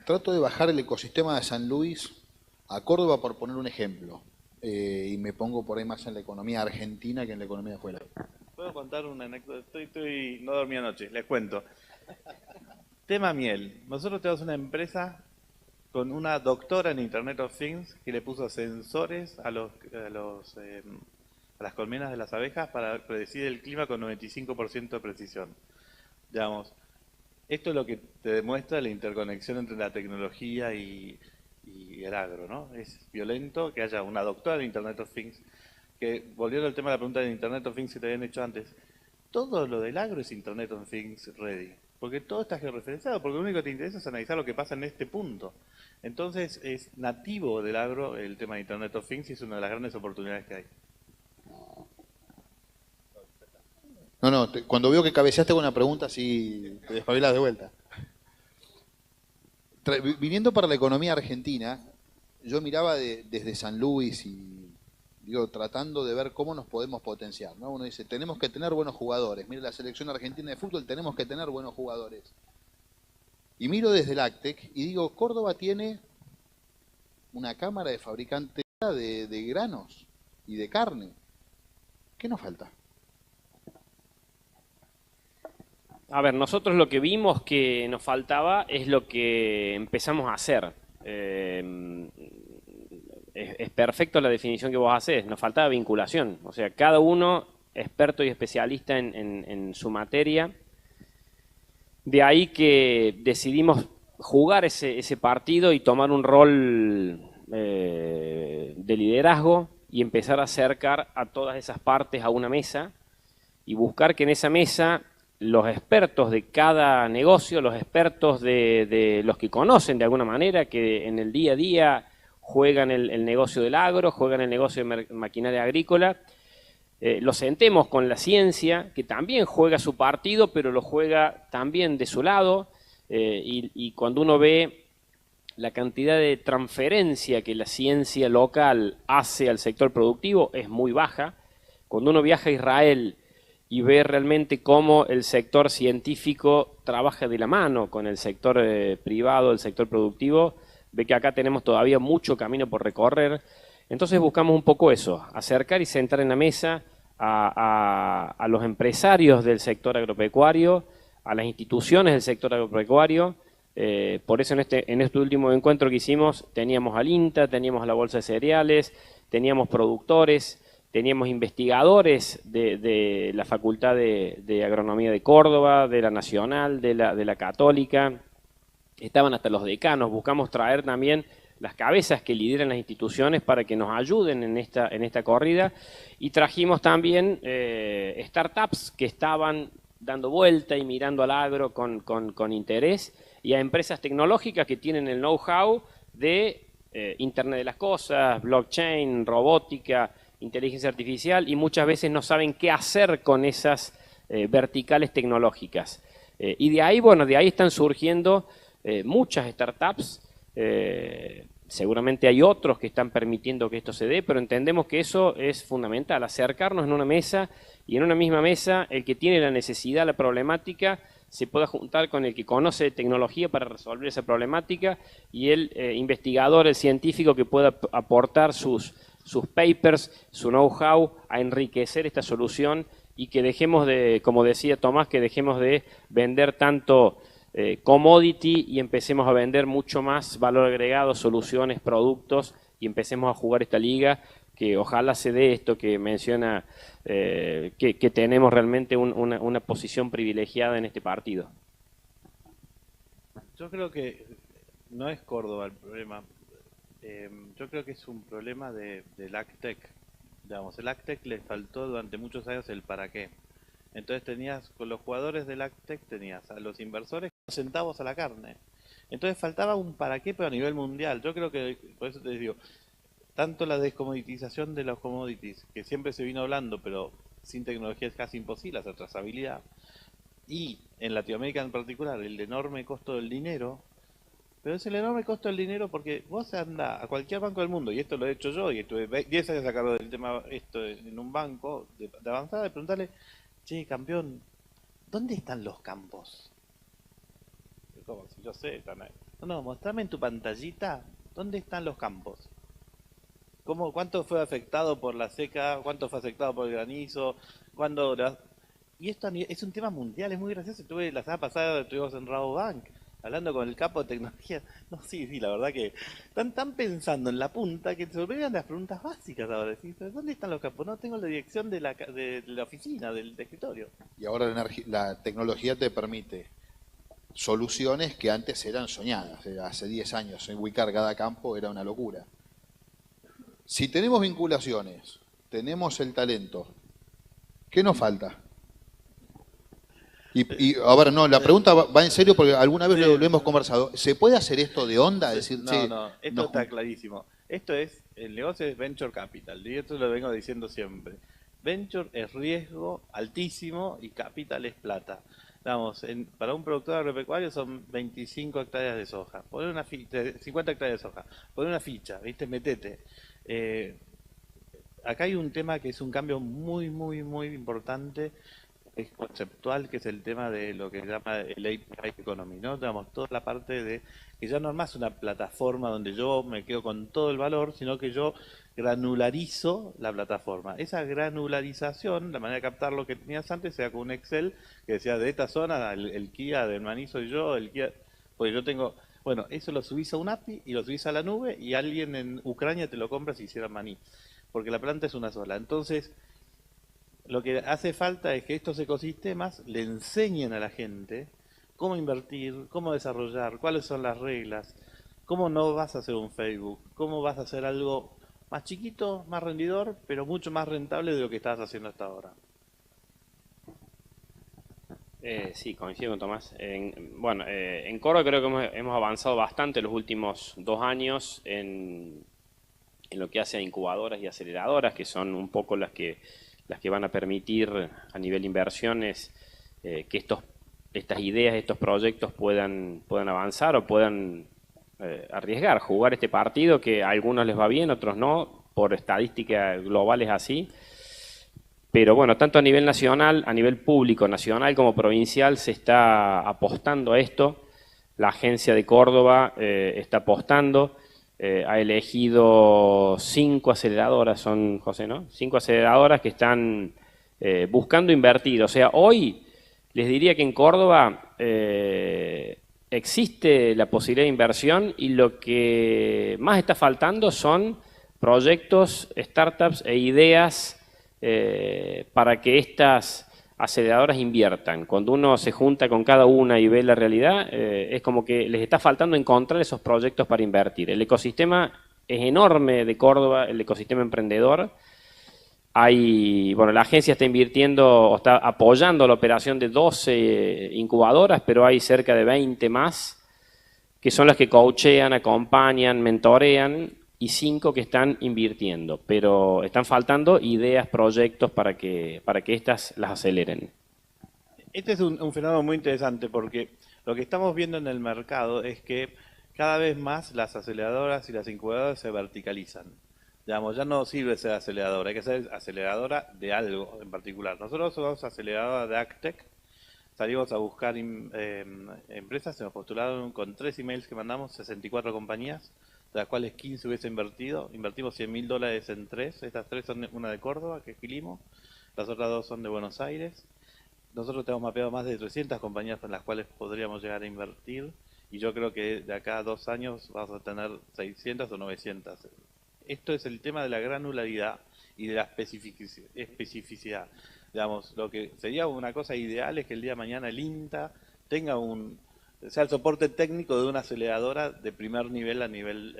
Trato de bajar el ecosistema de San Luis a Córdoba, por poner un ejemplo. Y me pongo por ahí más en la economía argentina que en la economía de afuera. ¿Puedo contar una anécdota? No dormí anoche, les cuento. Tema miel. Nosotros tenemos una empresa con una doctora en Internet of Things que le puso sensores a las colmenas de las abejas para predecir el clima con 95% de precisión. Digamos, esto es lo que te demuestra la interconexión entre la tecnología y el agro, ¿no? Es violento que haya una doctora en Internet of Things, que, volviendo al tema de la pregunta de Internet of Things que te habían hecho antes, todo lo del agro es Internet of Things ready, porque todo está georreferenciado, porque lo único que te interesa es analizar lo que pasa en este punto. Entonces es nativo del agro el tema de Internet of Things y es una de las grandes oportunidades que hay. No, cuando veo que cabeceaste con una pregunta, así te despabilas de vuelta. Viniendo para la economía argentina, yo miraba desde San Luis y tratando de ver cómo nos podemos potenciar, ¿no? Uno dice, tenemos que tener buenos jugadores. Mira la selección argentina de fútbol, tenemos que tener buenos jugadores. Y miro desde el Actec y digo, Córdoba tiene una cámara de fabricante de granos y de carne. ¿Qué nos falta? A ver, nosotros lo que vimos que nos faltaba es lo que empezamos a hacer. Es perfecto la definición que vos hacés, nos faltaba vinculación. O sea, cada uno experto y especialista en su materia. De ahí que decidimos jugar ese partido y tomar un rol de liderazgo y empezar a acercar a todas esas partes a una mesa y buscar que en esa mesa los expertos de cada negocio, los expertos de los que conocen de alguna manera, que en el día a día juegan el negocio del agro, juegan el negocio de maquinaria agrícola, los sentemos con la ciencia, que también juega su partido, pero lo juega también de su lado, y cuando uno ve la cantidad de transferencia que la ciencia local hace al sector productivo es muy baja. Cuando uno viaja a Israel y ve realmente cómo el sector científico trabaja de la mano con el sector privado, el sector productivo, ve que acá tenemos todavía mucho camino por recorrer. Entonces buscamos un poco eso, acercar y sentar en la mesa a los empresarios del sector agropecuario, a las instituciones del sector agropecuario. Por eso en este último encuentro que hicimos teníamos al INTA, teníamos a la Bolsa de Cereales, teníamos productores, teníamos investigadores de la Facultad de Agronomía de Córdoba, de la Nacional, de la Católica, estaban hasta los decanos. Buscamos traer también las cabezas que lideran las instituciones para que nos ayuden en esta corrida, y trajimos también startups que estaban dando vuelta y mirando al agro con interés, y a empresas tecnológicas que tienen el know-how de Internet de las Cosas, blockchain, robótica, inteligencia artificial, y muchas veces no saben qué hacer con esas verticales tecnológicas. Y de ahí, bueno, de ahí están surgiendo muchas startups. Seguramente hay otros que están permitiendo que esto se dé, pero entendemos que eso es fundamental, acercarnos en una mesa, y en una misma mesa el que tiene la necesidad, la problemática, se pueda juntar con el que conoce de tecnología para resolver esa problemática, y el investigador, el científico que pueda aportar sus papers, su know-how a enriquecer esta solución, y que dejemos de, como decía Tomás, que dejemos de vender tanto commodity y empecemos a vender mucho más valor agregado, soluciones, productos, y empecemos a jugar esta liga, que ojalá se dé esto que menciona, que tenemos realmente una posición privilegiada en este partido. Yo creo que no es Córdoba el problema. Yo creo que es un problema del ACTEC. Digamos, el ACTEC le faltó durante muchos años el para qué. Entonces tenías, con los jugadores del ACTEC tenías a los inversores centavos a la carne. Entonces faltaba un para qué, pero a nivel mundial. Yo creo que, por eso te digo, tanto la descomoditización de los commodities, que siempre se vino hablando, pero sin tecnología es casi imposible hacer trazabilidad, y en Latinoamérica en particular, el enorme costo del dinero. Pero es el enorme costo del dinero porque vos andás a cualquier banco del mundo, y esto lo he hecho yo, y estuve 10 años a cargo del tema esto en un banco de avanzada, y preguntarle, che, campeón, ¿dónde están los campos? ¿Cómo? Si yo sé, están ahí. No, mostrame en tu pantallita dónde están los campos. ¿Cuánto fue afectado por la seca? ¿Cuánto fue afectado por el granizo? Y esto es un tema mundial, es muy gracioso. La semana pasada estuvimos en Rabobank hablando con el capo de tecnología. No, sí, la verdad que están pensando en la punta que se olvidan de las preguntas básicas ahora. ¿Sí? ¿Dónde están los campos? No tengo la dirección de la oficina, del escritorio. Y ahora la tecnología te permite soluciones que antes eran soñadas. Hace 10 años ubicar cada campo era una locura. Si tenemos vinculaciones, tenemos el talento, ¿qué nos falta? Y ahora no, la pregunta va en serio porque alguna vez lo hemos conversado. ¿Se puede hacer esto de onda? Decir, no, esto está clarísimo. El negocio es venture capital, y esto lo vengo diciendo siempre. Venture es riesgo altísimo y capital es plata. Vamos, para un productor agropecuario son 25 hectáreas de soja, poner una 50 hectáreas de soja, poner una ficha, ¿viste? Metete. Acá hay un tema que es un cambio muy, muy, muy importante, es conceptual, que es el tema de lo que se llama el API Economy, ¿no? Digamos, toda la parte de que ya no es más una plataforma donde yo me quedo con todo el valor, sino que yo granularizo la plataforma. Esa granularización, la manera de captar lo que tenías antes, sea con un Excel que decía de esta zona, el Kia del maní soy yo, el Kia, porque yo tengo, bueno, eso lo subís a un API y lo subís a la nube y alguien en Ucrania te lo compra si hiciera maní, porque la planta es una sola. Entonces, lo que hace falta es que estos ecosistemas le enseñen a la gente cómo invertir, cómo desarrollar, cuáles son las reglas, cómo no vas a hacer un Facebook, cómo vas a hacer algo más chiquito, más rendidor, pero mucho más rentable de lo que estabas haciendo hasta ahora. Sí, coincido con Tomás. En Córdoba creo que hemos avanzado bastante en los últimos 2 años en lo que hace a incubadoras y aceleradoras, que son un poco las que van a permitir a nivel de inversiones que estas ideas, estos proyectos puedan avanzar o puedan arriesgar, jugar este partido que a algunos les va bien, otros no, por estadísticas globales así. Pero bueno, tanto a nivel nacional, a nivel público, nacional como provincial, se está apostando a esto. La agencia de Córdoba está apostando, ha elegido 5 aceleradoras, son, José, ¿no? 5 aceleradoras que están buscando invertir. O sea, hoy les diría que en Córdoba existe la posibilidad de inversión y lo que más está faltando son proyectos, startups e ideas para que estas aceleradoras inviertan. Cuando uno se junta con cada una y ve la realidad, es como que les está faltando encontrar esos proyectos para invertir. El ecosistema es enorme de Córdoba, el ecosistema emprendedor. Bueno, la agencia está invirtiendo o está apoyando la operación de 12 incubadoras, pero hay cerca de 20 más, que son las que coachean, acompañan, mentorean, y 5 que están invirtiendo, pero están faltando ideas, proyectos para que estas las aceleren. Este es un fenómeno muy interesante porque lo que estamos viendo en el mercado es que cada vez más las aceleradoras y las incubadoras se verticalizan. Digamos, ya no sirve ser aceleradora, hay que ser aceleradora de algo en particular. Nosotros somos aceleradora de AgTech, salimos a buscar empresas, se nos postularon con 3 emails que mandamos, 64 compañías, de las cuales 15 hubiese invertido. Invertimos $100.000 en 3. Estas 3 son una de Córdoba, que es Quilimo. Las otras 2 son de Buenos Aires. Nosotros tenemos mapeado más de 300 compañías en las cuales podríamos llegar a invertir. Y yo creo que de acá a 2 años vamos a tener 600 o 900. Esto es el tema de la granularidad y de la especificidad. Digamos, lo que sería una cosa ideal es que el día de mañana el INTA tenga sea el soporte técnico de una aceleradora de primer nivel a nivel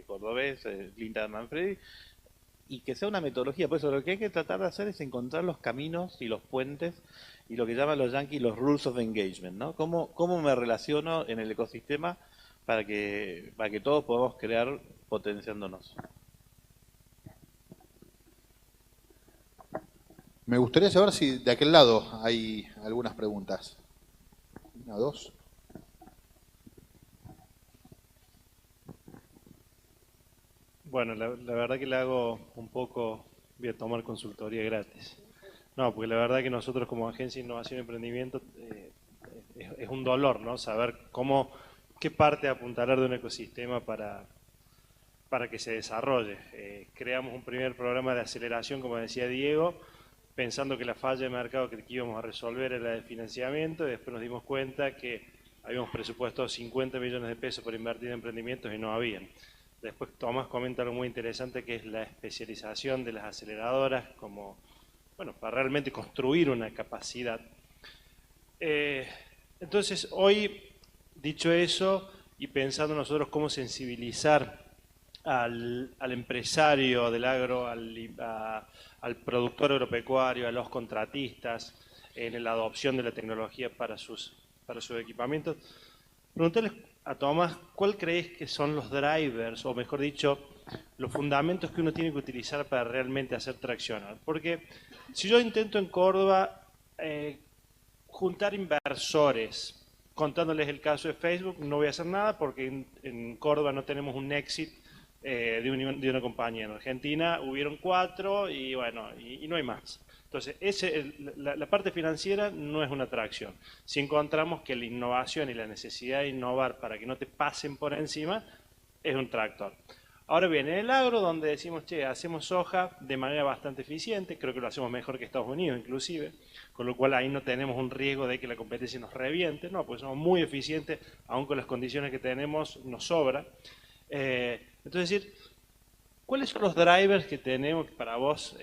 cordobés, Linda Manfredi, y que sea una metodología. Por eso lo que hay que tratar de hacer es encontrar los caminos y los puentes y lo que llaman los yankees los rules of engagement, ¿no? ¿Cómo me relaciono en el ecosistema para que todos podamos crear potenciándonos? Me gustaría saber si de aquel lado hay algunas preguntas. Una, dos. Bueno, la verdad que le hago un poco, voy a tomar consultoría gratis. No, porque la verdad que nosotros como Agencia de Innovación y Emprendimiento es un dolor, ¿no? Saber qué parte apuntalar de un ecosistema para que se desarrolle. Creamos un primer programa de aceleración, como decía Diego, pensando que la falla de mercado que íbamos a resolver era la de financiamiento, y después nos dimos cuenta que habíamos presupuesto 50 millones de pesos para invertir en emprendimientos y no habían. Después Tomás comenta algo muy interesante que es la especialización de las aceleradoras para realmente construir una capacidad. Entonces hoy, dicho eso, y pensando nosotros cómo sensibilizar al empresario del agro, al productor agropecuario, a los contratistas, en la adopción de la tecnología para sus equipamientos, preguntarles a Tomás, ¿cuál crees que son los drivers, o mejor dicho, los fundamentos que uno tiene que utilizar para realmente hacer traccionar? Porque si yo intento en Córdoba juntar inversores, contándoles el caso de Facebook, no voy a hacer nada porque en Córdoba no tenemos un exit de una compañía. En Argentina hubieron 4 y bueno, y no hay más. Entonces, la parte financiera no es una atracción. Si encontramos que la innovación y la necesidad de innovar para que no te pasen por encima es un tractor. Ahora bien, en el agro, donde decimos, che, hacemos soja de manera bastante eficiente, creo que lo hacemos mejor que Estados Unidos inclusive, con lo cual ahí no tenemos un riesgo de que la competencia nos reviente, no, pues somos muy eficientes, aun con las condiciones que tenemos, nos sobra. Entonces, decir, ¿cuáles son los drivers que tenemos para vos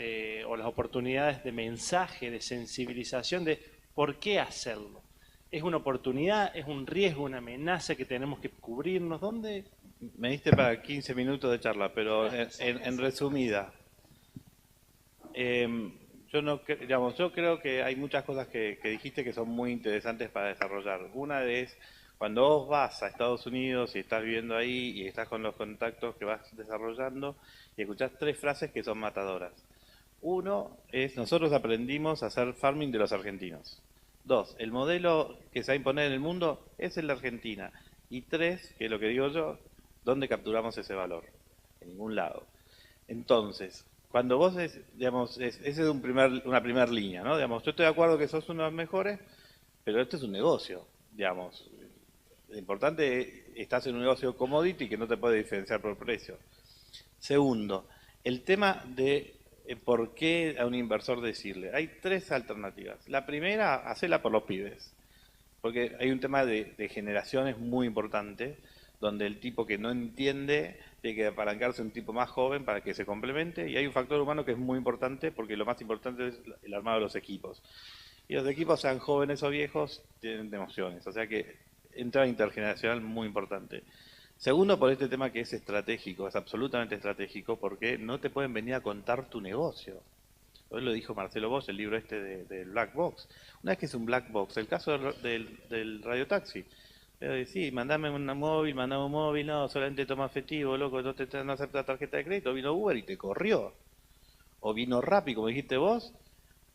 o las oportunidades de mensaje, de sensibilización de por qué hacerlo? ¿Es una oportunidad, es un riesgo, una amenaza que tenemos que cubrirnos? ¿Dónde? Me diste para 15 minutos de charla, pero en resumida. Yo creo que hay muchas cosas que dijiste que son muy interesantes para desarrollar. Una es, cuando vos vas a Estados Unidos y estás viviendo ahí y estás con los contactos que vas desarrollando y escuchás 3 frases que son matadoras. Uno es, nosotros aprendimos a hacer farming de los argentinos. 2, el modelo que se va a imponer en el mundo es el de Argentina. Y 3, que es lo que digo yo, ¿Dónde capturamos ese valor? En ningún lado. Entonces, cuando vos, digamos, ese es una primera línea, ¿no? Digamos, yo estoy de acuerdo que sos uno de los mejores, pero esto es un negocio, digamos. Lo importante es, estás en un negocio commodity que no te puede diferenciar por precio. Segundo, el tema de por qué a un inversor decirle. Hay tres alternativas. La primera, hacerla por los pibes. Porque hay un tema de generaciones muy importante, donde el tipo que no entiende tiene que apalancarse un tipo más joven para que se complemente. Y hay un factor humano que es muy importante, porque lo más importante es el armado de los equipos. Y los equipos, sean jóvenes o viejos, tienen emociones. O sea que entra intergeneracional muy importante. Segundo, por este tema que es estratégico, es absolutamente estratégico, porque no te pueden venir a contar tu negocio. Hoy lo dijo Marcelo Bosch, el libro este del Black Box. Una vez que es un Black Box, el caso del radiotaxi. Sí, mandame un móvil, no, solamente toma efectivo, loco, no acepta tarjeta de crédito, vino Uber y te corrió. O vino Rappi, como dijiste vos,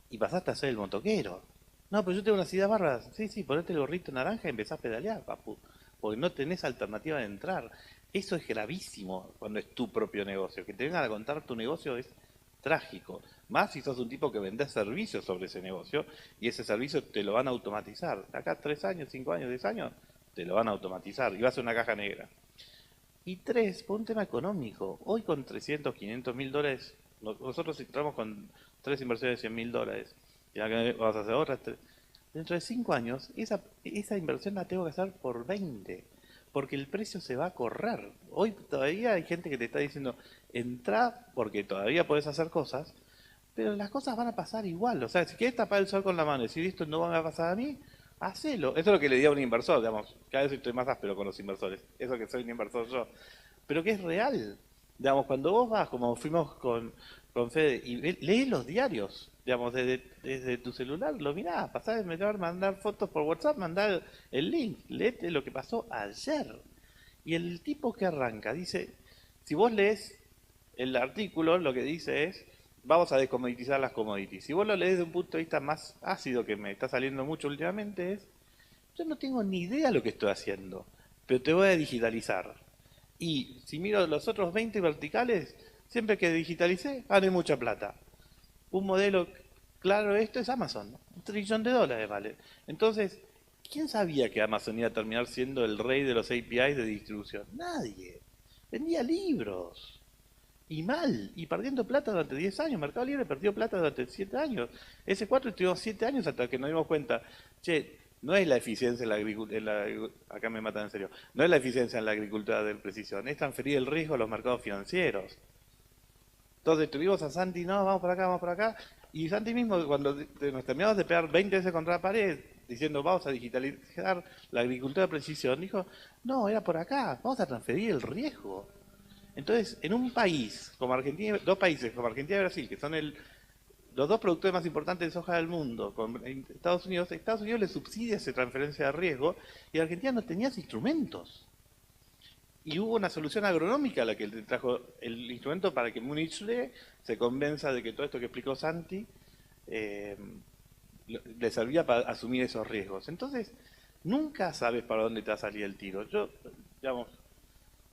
y pasaste a ser el motoquero. No, pero yo tengo una silla barra. Sí, ponete el gorrito naranja y empezás a pedalear, papu. Porque no tenés alternativa de entrar. Eso es gravísimo cuando es tu propio negocio. Que te vengan a contar tu negocio es trágico. Más si sos un tipo que vendés servicios sobre ese negocio y ese servicio te lo van a automatizar. Acá 3 años, 5 años, 10 años, te lo van a automatizar y va a ser una caja negra. Y tres, por un tema económico. Hoy con 300, 500 mil dólares, nosotros entramos con 3 inversiones de 100 mil dólares. Y acá vamos a hacer otras. Dentro de 5 años, esa inversión la tengo que hacer por 20. Porque el precio se va a correr. Hoy todavía hay gente que te está diciendo, entra porque todavía puedes hacer cosas, pero las cosas van a pasar igual. O sea, si quieres tapar el sol con la mano y decir esto no va a pasar a mí, hacelo. Eso es lo que le diría a un inversor, digamos. Cada vez estoy más áspero con los inversores. Eso que soy un inversor yo. Pero que es real. Digamos, cuando vos vas, como fuimos con Fede, y lees los diarios, digamos, desde tu celular, lo mirás, pasás de mandar fotos por WhatsApp, mandar el link, léete lo que pasó ayer. Y el tipo que arranca dice, si vos lees el artículo, lo que dice es, vamos a descomoditizar las commodities. Si vos lo lees de un punto de vista más ácido, que me está saliendo mucho últimamente, es, yo no tengo ni idea de lo que estoy haciendo, pero te voy a digitalizar. Y si miro los otros 20 verticales, siempre que digitalicé, gané mucha plata. Un modelo claro de esto es Amazon, $1 trillón vale. Entonces, ¿quién sabía que Amazon iba a terminar siendo el rey de los APIs de distribución? Nadie. Vendía libros. Y mal, y perdiendo plata durante 10 años. Mercado Libre perdió plata durante 7 años. S4 estuvimos 7 años hasta que nos dimos cuenta, che, no es la eficiencia en la agricultura, acá me matan en serio, no es la eficiencia en la agricultura de precisión, es transferir el riesgo a los mercados financieros. Entonces tuvimos a Santi, no, vamos por acá, y Santi mismo, cuando nos terminamos de pegar 20 veces contra la pared, diciendo vamos a digitalizar la agricultura de precisión, dijo, no, era por acá, vamos a transferir el riesgo. Entonces, en un país como Argentina, dos países como Argentina y Brasil, que son los dos productores más importantes de soja del mundo, con Estados Unidos le subsidia esa transferencia de riesgo y Argentina no tenía instrumentos. Y hubo una solución agronómica a la que le trajo el instrumento para que Múnich se convenza de que todo esto que explicó Santi le servía para asumir esos riesgos. Entonces, nunca sabes para dónde te va a salir el tiro. Yo, digamos,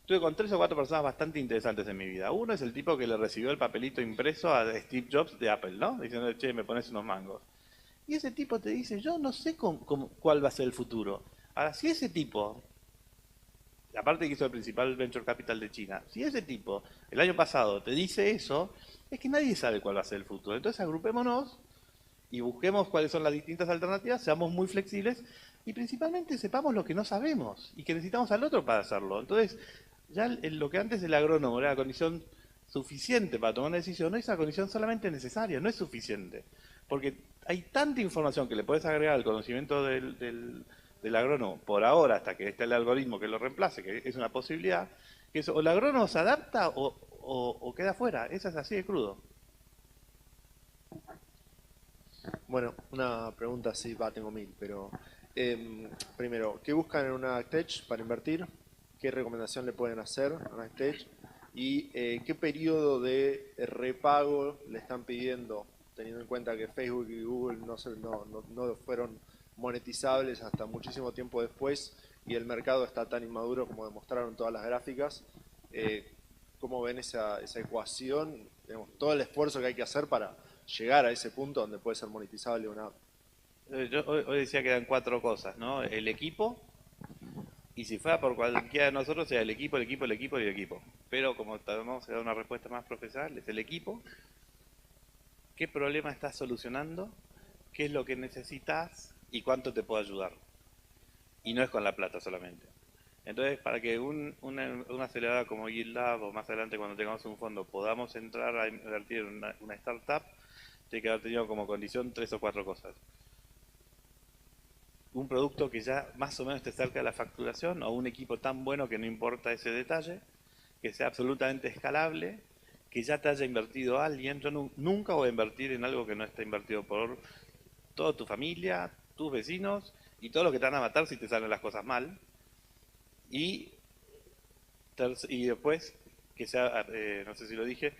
estuve con 3 o 4 personas bastante interesantes en mi vida. Uno es el tipo que le recibió el papelito impreso a Steve Jobs de Apple, ¿no? Diciendo, che, me pones unos mangos. Y ese tipo te dice, yo no sé cuál va a ser el futuro. Ahora, si ese tipo, aparte que hizo el principal venture capital de China, si ese tipo el año pasado te dice eso, es que nadie sabe cuál va a ser el futuro. Entonces agrupémonos y busquemos cuáles son las distintas alternativas, seamos muy flexibles y principalmente sepamos lo que no sabemos y que necesitamos al otro para hacerlo. Entonces, ya lo que antes el agrónomo era la condición suficiente para tomar una decisión, no es una condición solamente necesaria, no es suficiente. Porque hay tanta información que le puedes agregar al conocimiento del agrónomo por ahora, hasta que esté el algoritmo que lo reemplace, que es una posibilidad, que eso, o el agrónomo se adapta o queda fuera. Eso es así de crudo. Bueno, una pregunta, sí, tengo 1000, pero primero, ¿qué buscan en una tech para invertir? ¿Qué recomendación le pueden hacer a una tech? ¿Y qué periodo de repago le están pidiendo, teniendo en cuenta que Facebook y Google no fueron monetizables hasta muchísimo tiempo después y el mercado está tan inmaduro como demostraron todas las gráficas. ¿Cómo ven esa ecuación? Digamos, todo el esfuerzo que hay que hacer para llegar a ese punto donde puede ser monetizable una app. Yo hoy decía que eran 4 cosas, ¿no? El equipo, y si fuera por cualquiera de nosotros, sería el equipo, el equipo, el equipo y el equipo. Pero como vamos a dar una respuesta más profesional, es el equipo. ¿Qué problema estás solucionando? ¿Qué es lo que necesitas? ¿Y cuánto te puedo ayudar? Y no es con la plata solamente. Entonces, para que una aceleradora como GitLab o más adelante cuando tengamos un fondo podamos entrar a invertir en una startup, tiene que haber tenido como condición 3 o 4 cosas. Un producto que ya más o menos esté cerca de la facturación o un equipo tan bueno que no importa ese detalle, que sea absolutamente escalable, que ya te haya invertido alguien. Yo nunca voy a invertir en algo que no esté invertido por toda tu familia, tus vecinos y todo lo que te van a matar si te salen las cosas mal. Y después que sea, no sé si lo dije,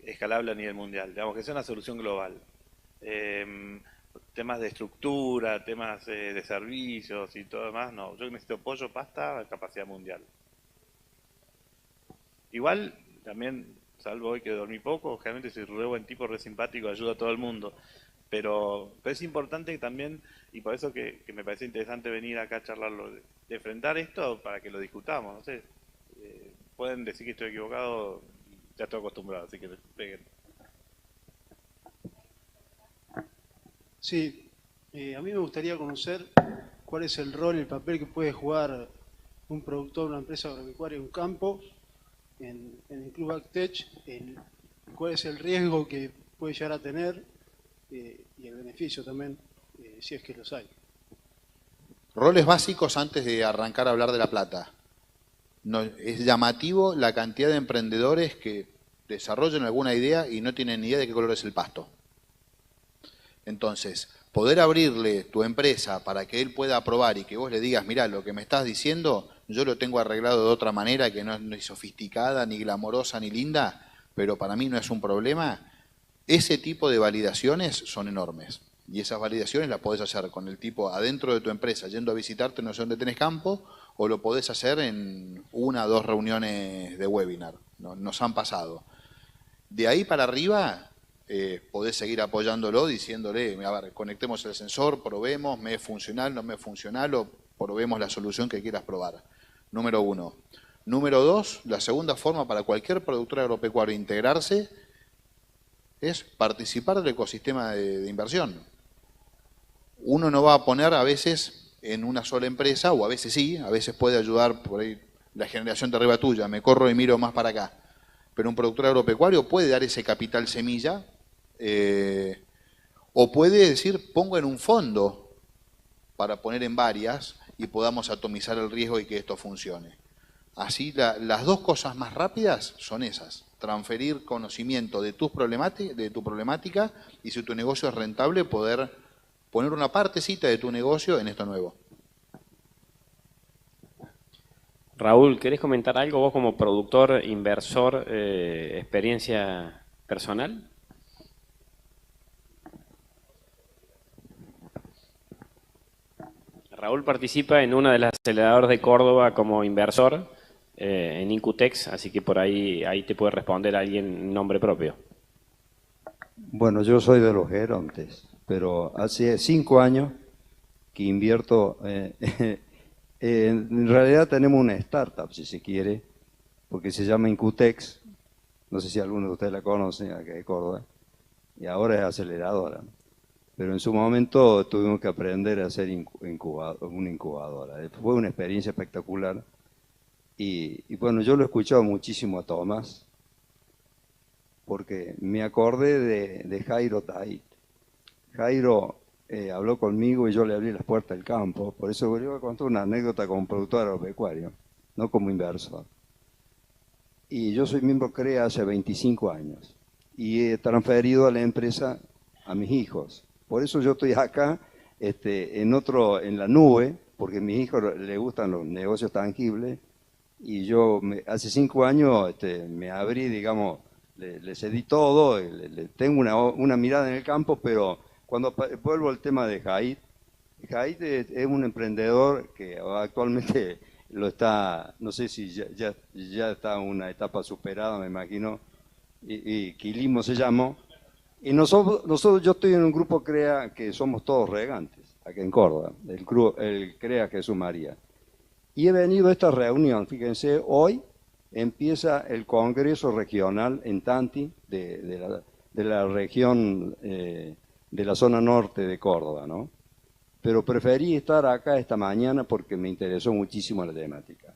escalable a nivel mundial, digamos que sea una solución global. Temas de estructura, temas de servicios y todo demás, no, yo necesito pollo, pasta, capacidad mundial. Igual, también, salvo hoy que dormí poco, generalmente soy re buen tipo, re simpático, ayudo a todo el mundo. Pero es importante también, y por eso que me parece interesante venir acá a charlarlo, de enfrentar esto para que lo discutamos. No sé, pueden decir que estoy equivocado, ya estoy acostumbrado, así que peguen. Sí, a mí me gustaría conocer cuál es el rol, el papel que puede jugar un productor, una empresa agropecuaria en un campo, en el Club AgTech, cuál es el riesgo que puede llegar a tener y el beneficio también, si es que los hay. Roles básicos antes de arrancar a hablar de La Plata. No, es llamativo la cantidad de emprendedores que desarrollan alguna idea y no tienen ni idea de qué color es el pasto. Entonces, poder abrirle tu empresa para que él pueda aprobar y que vos le digas, mirá, lo que me estás diciendo, yo lo tengo arreglado de otra manera que no es ni sofisticada, ni glamorosa, ni linda, pero para mí no es un problema. Ese tipo de validaciones son enormes. Y esas validaciones las podés hacer con el tipo adentro de tu empresa, yendo a visitarte no sé dónde tenés campo, o lo podés hacer en 1 o 2 reuniones de webinar. Nos han pasado. De ahí para arriba, podés seguir apoyándolo, diciéndole, a ver, conectemos el sensor, probemos, me es funcional, no me es funcional, o probemos la solución que quieras probar. Número 1. Número 2, la segunda forma para cualquier productor agropecuario integrarse es participar del ecosistema de inversión. Uno no va a poner a veces en una sola empresa, o a veces sí, a veces puede ayudar por ahí la generación de arriba tuya, me corro y miro más para acá. Pero un productor agropecuario puede dar ese capital semilla, o puede decir, pongo en un fondo para poner en varias y podamos atomizar el riesgo y que esto funcione. Así, las dos cosas más rápidas son esas. Transferir conocimiento de tu problemática y si tu negocio es rentable, poder poner una partecita de tu negocio en esto nuevo. Raúl, ¿querés comentar algo vos como productor, inversor, experiencia personal? Raúl participa en una de las aceleradoras de Córdoba como inversor en Incutex, así que por ahí te puede responder alguien en nombre propio. Bueno, yo soy de los gerontes, pero hace 5 años que invierto. En realidad tenemos una startup, si se quiere, porque se llama Incutex. No sé si alguno de ustedes la conocen, acá de Córdoba, y ahora es aceleradora. Pero en su momento tuvimos que aprender a hacer una incubadora. Fue una experiencia espectacular. Y bueno, yo lo he escuchado muchísimo a Tomás, porque me acordé de Jairo Tait. Jairo habló conmigo y yo le abrí las puertas del campo. Por eso yo voy a contar una anécdota como productor agropecuario, no como inversor. Y yo soy miembro CREA hace 25 años y he transferido a la empresa a mis hijos. Por eso yo estoy acá en la nube, porque a mis hijos les gustan los negocios tangibles. Y yo hace 5 años me abrí, digamos, le cedí todo, tengo una mirada en el campo, pero cuando vuelvo al tema de Jaid, Jaid es un emprendedor que actualmente lo está, no sé si ya está en una etapa superada, me imagino, y Quilimo se llamó. Y nosotros, yo estoy en un grupo CREA que somos todos regantes, aquí en Córdoba, el CREA Jesús María. Y he venido a esta reunión, fíjense, hoy empieza el Congreso Regional en Tanti, de la región de la zona norte de Córdoba, ¿no? Pero preferí estar acá esta mañana porque me interesó muchísimo la temática.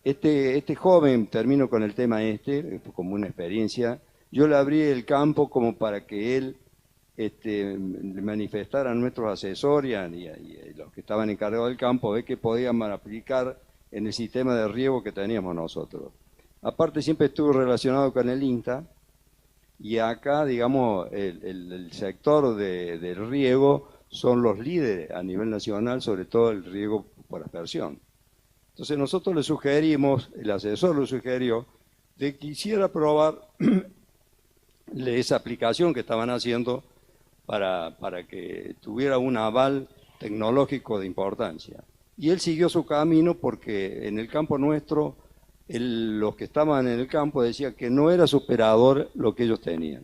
Este joven, termino con el tema como una experiencia, yo le abrí el campo como para que él manifestara a nuestros asesores y los que estaban encargados del campo, ver qué podíamos aplicar en el sistema de riego que teníamos nosotros. Aparte siempre estuve relacionado con el INTA, y acá, digamos, el sector del riego son los líderes a nivel nacional, sobre todo el riego por aspersión. Entonces nosotros le sugerimos, el asesor le sugirió, de que quisiera probar esa aplicación que estaban haciendo para que tuviera un aval tecnológico de importancia. Y él siguió su camino porque en el campo nuestro, los que estaban en el campo decían que no era superador lo que ellos tenían.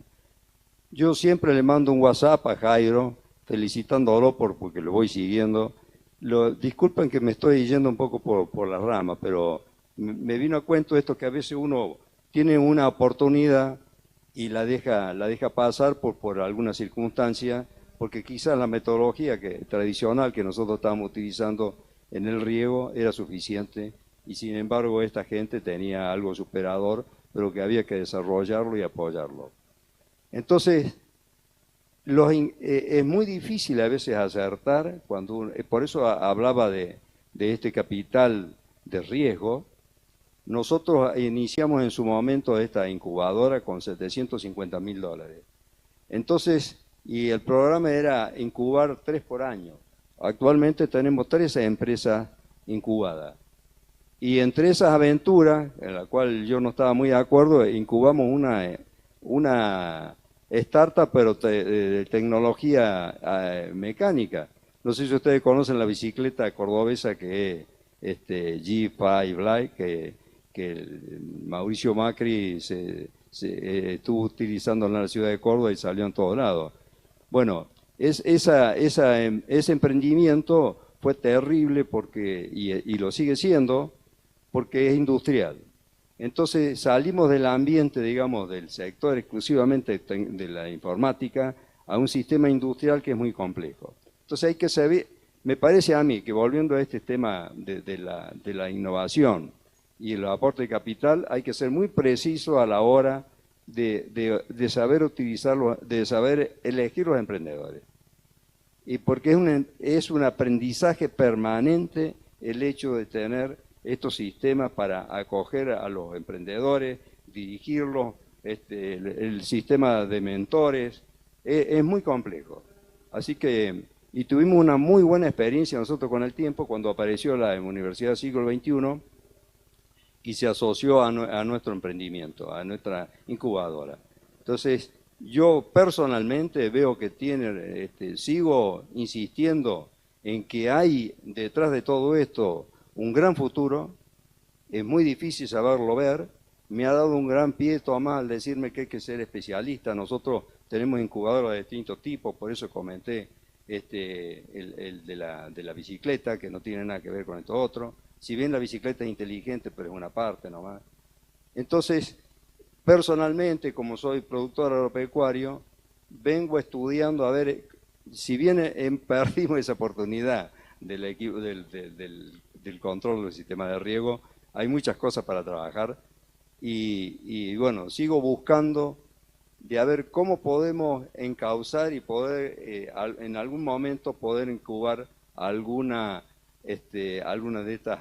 Yo siempre le mando un WhatsApp a Jairo, felicitándolo porque lo voy siguiendo. Disculpen que me estoy yendo un poco por la rama, pero me vino a cuento esto que a veces uno tiene una oportunidad y la deja pasar por alguna circunstancia, porque quizás la metodología tradicional que nosotros estábamos utilizando en el riego era suficiente, y sin embargo esta gente tenía algo superador, pero que había que desarrollarlo y apoyarlo. Entonces, es muy difícil a veces acertar, por eso hablaba de este capital de riesgo. Nosotros iniciamos en su momento esta incubadora con $750.000. Entonces, y el programa era incubar 3 por año. Actualmente tenemos 13 empresas incubadas. Y entre esas aventuras, en la cual yo no estaba muy de acuerdo, incubamos una startup, pero de tecnología mecánica. No sé si ustedes conocen la bicicleta cordobesa que es G5 Light, que Mauricio Macri estuvo utilizando en la ciudad de Córdoba y salió en todos lados. Bueno, ese emprendimiento fue terrible y lo sigue siendo porque es industrial. Entonces salimos del ambiente, digamos, del sector exclusivamente de la informática a un sistema industrial que es muy complejo. Entonces hay que saber, me parece a mí que volviendo a este tema de la innovación y el aporte de capital, hay que ser muy preciso a la hora de saber utilizarlo, de saber elegir los emprendedores. Y porque es un aprendizaje permanente el hecho de tener estos sistemas para acoger a los emprendedores, dirigirlos, el sistema de mentores, es muy complejo. Así que, y tuvimos una muy buena experiencia nosotros con el tiempo cuando apareció la Universidad del Siglo XXI y se asoció a nuestro emprendimiento, a nuestra incubadora. Entonces, yo personalmente veo que sigo insistiendo en que hay detrás de todo esto un gran futuro. Es muy difícil saberlo ver. Me ha dado un gran pie Tomás al decirme que hay que ser especialista. Nosotros tenemos incubadoras de distintos tipos, por eso comenté el de la bicicleta, que no tiene nada que ver con esto otro. Si bien la bicicleta es inteligente, pero es una parte nomás. Entonces, personalmente, como soy productor agropecuario, vengo estudiando a ver, si bien perdimos esa oportunidad del control del sistema de riego, hay muchas cosas para trabajar y bueno, sigo buscando de a ver cómo podemos encauzar y poder en algún momento poder incubar alguna de estas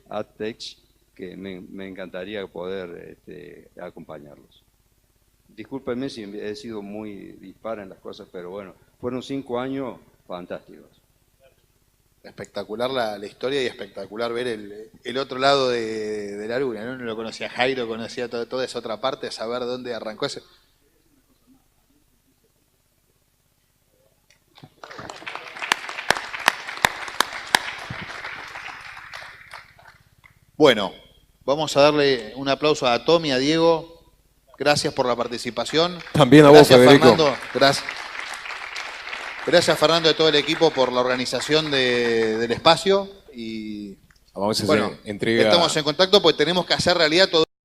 AdTech que me encantaría poder acompañarlos. Discúlpenme si he sido muy dispar en las cosas, pero bueno, fueron 5 años fantásticos. Espectacular la historia y espectacular ver el otro lado de la luna, ¿no? No lo conocía Jairo, conocía toda esa otra parte, saber dónde arrancó ese. Bueno, vamos a darle un aplauso a Tommy, a Diego. Gracias por la participación. También a vos, Gracias, Federico. Fernando. Gracias, Fernando, y todo el equipo por la organización del espacio. Y Vamos a hacer bueno, entrega. estamos en contacto porque tenemos que hacer realidad todo.